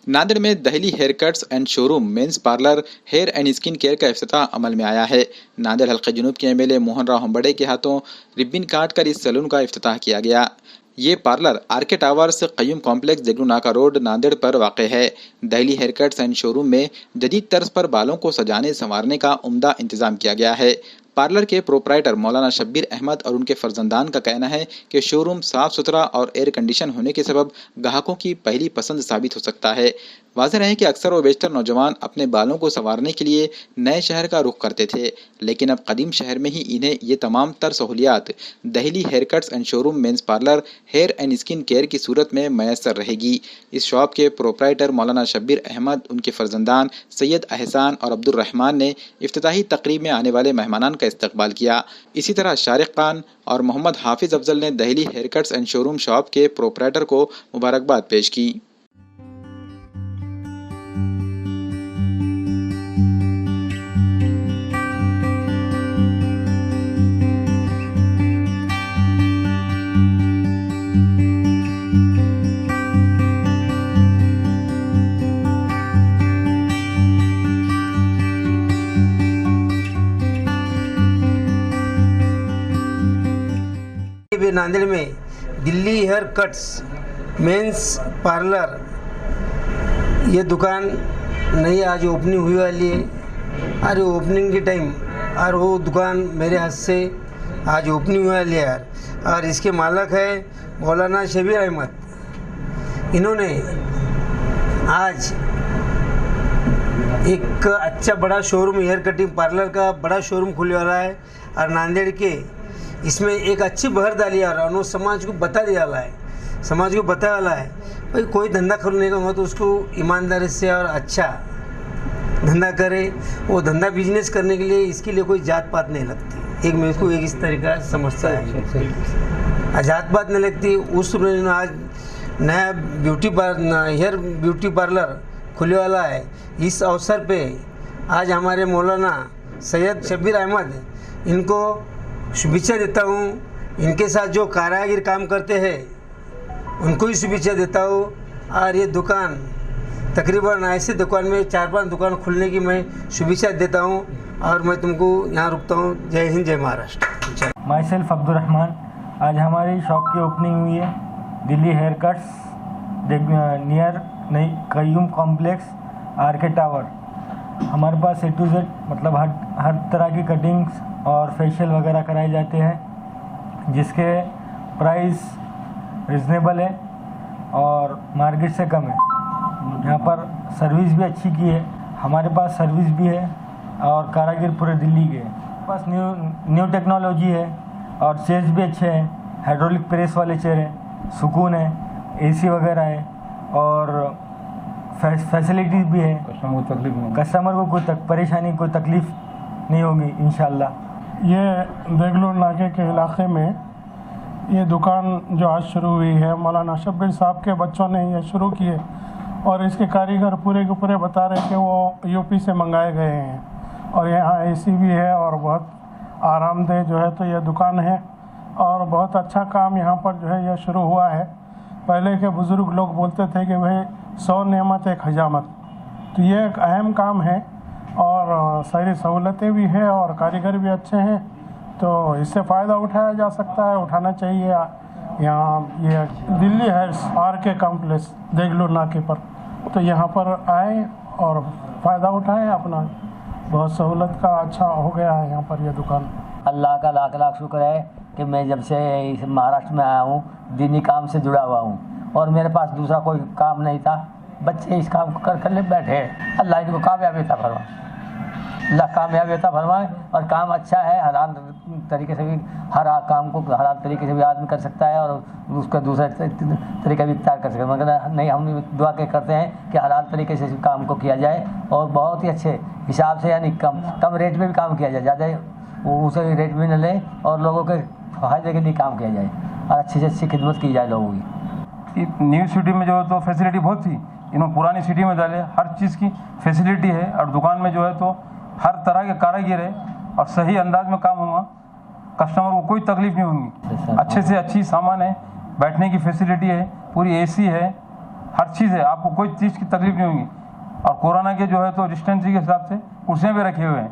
नांदेड़ में Delhi hair cuts and showroom men's parlour hair and skin care का इफ्तिताह अमल में आया है। नांदेड़ हल्का जुनूब के एमएलए मोहन राव हंबड़े के हाथों रिब्बिन काट कर इस सैलून का इफ्तिताह किया गया। ये parlour RK towers Qayyum complex Deglur Naka road Nanded पर वाक़ है। Delhi hair cuts and showroom में जदीद तर्ज पर बालों को सजाने संवारने का उम्दा इंतजाम किया गया है। पार्लर के प्रोपराइटर मौलाना शब्बीर अहमद और उनके फर्जंदान का कहना है कि शोरूम साफ सुथरा और एयर कंडीशन होने के सबब ग्राहकों की पहली पसंद साबित हो सकता है। वाज़ेह है कि अक्सर व बेशतर नौजवान अपने बालों को संवारने के लिए नए शहर का रुख करते थे, लेकिन अब कदीम शहर में ही इन्हें ये तमाम तर सहूलियात Delhi hair cuts and showroom men's parlour hair and skin care की सूरत में मैसर रहेगी। इस शॉप के प्रोपराइटर मौलाना शब्बीर अहमद, उनके फर्जंदान सैयद अहसान और अब्दुल रहमान ने इफ्तिताही तकरीब में आने वाले मेहमानान का इस्तकबाल किया। इसी तरह शारिक खान और मोहम्मद हाफिज अफजल ने Delhi hair cuts and showroom shop के प्रोपराइटर को मुबारकबाद पेश की। नांदेड़ में Delhi hair cuts men's parlour ये दुकान नई आज ओपनिंग हुई वाली है। और ओपनिंग के टाइम और वो दुकान मेरे हाथ से आज ओपनिंग हुई वाली है यार। और इसके मालिक है मौलाना शब्बीर अहमद। इन्होंने आज एक अच्छा बड़ा शोरूम हेयर कटिंग पार्लर का बड़ा शोरूम खुलने वाला है और नांदेड़ के इसमें एक अच्छी बहर डाली आ रहा है। समाज को बता दिया वाला है, समाज को बताया वाला है भाई कोई धंधा खोलने का हो तो उसको ईमानदारी से और अच्छा धंधा करे। वो धंधा बिजनेस करने के लिए इसके लिए कोई जात पात नहीं लगती। एक मेरे को एक इस तरीका समझता है, जात पात नहीं लगती। उस आज नया हेयर ब्यूटी पार्लर खुलने वाला है। इस अवसर पे आज हमारे मौलाना सैयद शब्बीर अहमद इनको शुभेच्छा देता हूँ। इनके साथ जो कारागिर काम करते हैं उनको ही शुभेच्छा देता हूँ। और ये दुकान तकरीबन ऐसे दुकान में 4-5 दुकान खुलने की मैं शुभेच्छा देता हूँ। और मैं तुमको यहाँ रुकता हूँ। जय हिंद, जय महाराष्ट्र। Myself Abdul Rahman. आज हमारी शॉप की ओपनिंग हुई है दिल्ली हेयर कट्स नियर नई कयूम कॉम्प्लेक्स आरके टावर। हमारे पास A to Z मतलब हर तरह की कटिंग्स और फेशियल वगैरह कराए जाते हैं, जिसके प्राइस रिजनेबल है और मार्केट से कम है। यहाँ पर सर्विस भी अच्छी की है। हमारे पास सर्विस भी है और कारागिर पूरे दिल्ली के पास न्यू टेक्नोलॉजी है और चेयर्स भी अच्छे हैं। हाइड्रोलिक प्रेस वाले चेयर हैं, सुकून है, AC वगैरह है और फैसिलिटीज भी है। कस्टमर को कोई परेशानी कोई तकलीफ़ नहीं होगी इंशाल्लाह। ये देगलू नाके के इलाके में ये दुकान जो आज शुरू हुई है मौलाना शब्बीर साहब के बच्चों ने ये शुरू की है और इसके कारीगर पूरे के पूरे बता रहे हैं कि वो यूपी से मंगाए गए हैं। और यहाँ AC भी है और बहुत आरामदेह जो है तो ये दुकान है और बहुत अच्छा काम यहाँ पर जो है यह शुरू हुआ है। पहले के बुज़ुर्ग लोग बोलते थे कि भाई 100 नेमत एक हजामत, तो ये एक अहम काम है और सारी सहूलतें भी है और कारीगर भी अच्छे हैं, तो इससे फ़ायदा उठाया जा सकता है, उठाना चाहिए। यहाँ ये दिल्ली है आरके कॉम्प्लेक्स देगलू नाके पर, तो यहाँ पर आए और फ़ायदा उठाएं अपना। बहुत सहूलत का अच्छा हो गया है यहाँ पर यह दुकान। अल्लाह का लाख लाख शुक्र है कि मैं जब से इस महाराष्ट्र में आया हूँ दीनी काम से जुड़ा हुआ हूँ और मेरे पास दूसरा कोई काम नहीं था। बच्चे इस काम को कर ले बैठे। अल्लाह इनको कामयाबीता फरमाए, अल्लाह कामयाबीता फरमाए। और काम अच्छा है, हलाल तरीके से भी हर काम को हलाल तरीके से भी आदमी कर सकता है और उसका दूसरा तरीका भी इख्तियार कर सकता है। मगर नहीं, हम दुआ के करते हैं कि हलाल तरीके से काम को किया जाए और बहुत ही अच्छे हिसाब से, यानी कम रेट में भी काम किया जाए, ज़्यादा उसे रेट भी न ले और लोगों के फ़ायदे के लिए काम किया जाए और अच्छी से अच्छी खिदमत की जाए लोगों की। न्यू सिटी में जो है तो फैसिलिटी बहुत थी, इन्होंने पुरानी सिटी में डाले, हर चीज़ की फैसिलिटी है और दुकान में जो है तो हर तरह के कारीगर है और सही अंदाज में काम होगा, कस्टमर को कोई तकलीफ नहीं होगी। अच्छे से अच्छी सामान है, बैठने की फैसिलिटी है, पूरी AC है, हर चीज़ है, आपको कोई चीज़ की तकलीफ नहीं होगी। और कोरोना के जो है तो डिस्टेंसिंग के हिसाब से कुर्सियाँ भी रखे हुए हैं।